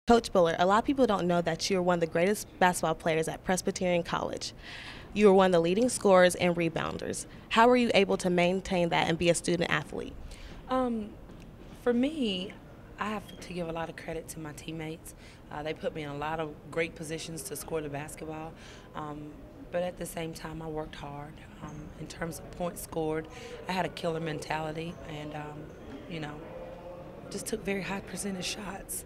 Coach Bullard, a lot of people don't know that you're one of the greatest basketball players at Presbyterian College. You are one of the leading scorers and rebounders. How were you able to maintain that and be a student athlete? For me, I have to give a lot of credit to my teammates. They put me in a lot of great positions to score the basketball. But at the same time, I worked hard. In terms of points scored, I had a killer mentality and, just took very high percentage shots.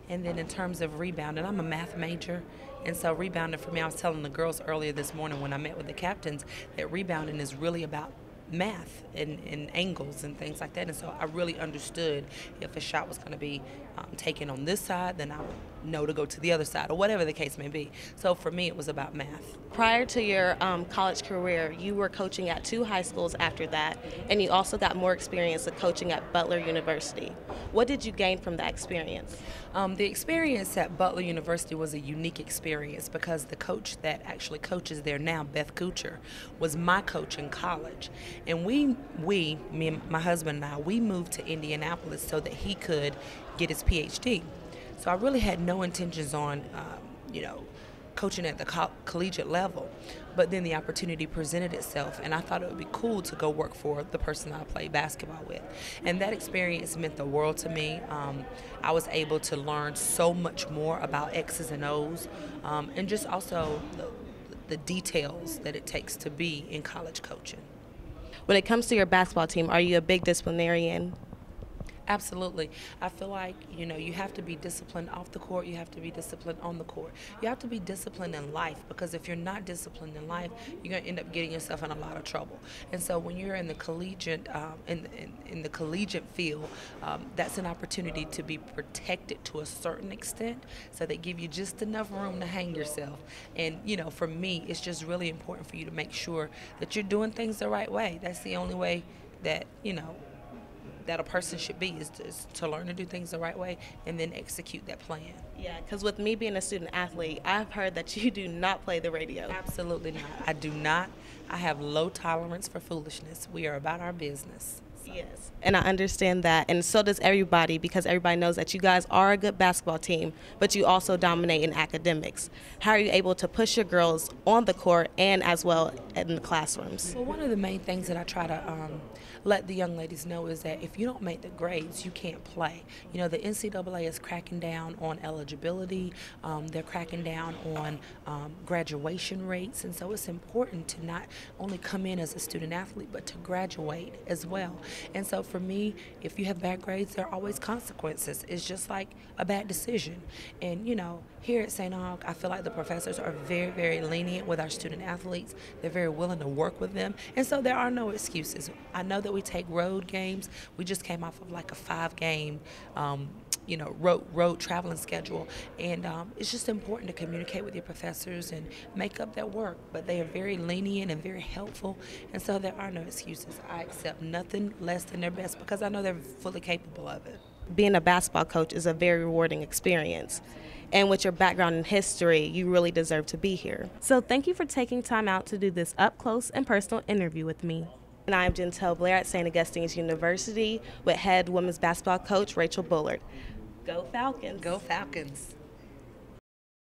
And then in terms of rebounding, I'm a math major, and so rebounding for me, I was telling the girls earlier this morning when I met with the captains that rebounding is really about math and angles and things like that. And so I really understood if a shot was going to be taken on this side, then I would know to go to the other side, or whatever the case may be. So for me, it was about math. Prior to your college career, you were coaching at 2 high schools after that, and you also got more experience of coaching at Butler University. What did you gain from that experience? The experience at Butler University was a unique experience because the coach that actually coaches there now, Beth Kuchar, was my coach in college. And me and my husband and I, we moved to Indianapolis so that he could get his PhD. So I really had no intentions on, coaching at the collegiate level. But then the opportunity presented itself, and I thought it would be cool to go work for the person I played basketball with. And that experience meant the world to me. I was able to learn so much more about X's and O's, and just also the details that it takes to be in college coaching. When it comes to your basketball team, are you a big disciplinarian? Absolutely. I feel like, you have to be disciplined off the court, you have to be disciplined on the court. You have to be disciplined in life, because if you're not disciplined in life, you're going to end up getting yourself in a lot of trouble. And so when you're in the collegiate in the collegiate field, that's an opportunity to be protected to a certain extent, so they give you just enough room to hang yourself. And, for me, it's just really important for you to make sure that you're doing things the right way. That's the only way that, that a person should be, is to learn to do things the right way and then execute that plan. Yeah, because with me being a student athlete, I've heard that you do not play the radio. Absolutely not. I do not. I have low tolerance for foolishness. We are about our business. Yes, and I understand that, and so does everybody, because everybody knows that you guys are a good basketball team, but you also dominate in academics. How are you able to push your girls on the court and as well in the classrooms? Well, one of the main things that I try to let the young ladies know is that if you don't make the grades, you can't play. The NCAA is cracking down on eligibility. They're cracking down on graduation rates, and so it's important to not only come in as a student athlete, but to graduate as well. And so for me, if you have bad grades, there are always consequences. It's just like a bad decision. And, here at St-Aug, I feel like the professors are very, very lenient with our student athletes. They're very willing to work with them. And so there are no excuses. I know that we take road games. We just came off of like a 5-game road traveling schedule, and it's just important to communicate with your professors and make up that work. But they are very lenient and very helpful, and so there are no excuses. I accept nothing less than their best because I know they're fully capable of it. Being a basketball coach is a very rewarding experience, and with your background in history, you really deserve to be here. So thank you for taking time out to do this up close and personal interview with me. And I'm Gentel, Blair at St. Augustine's University with head women's basketball coach Rachel Bullard. Go Falcons! Go Falcons!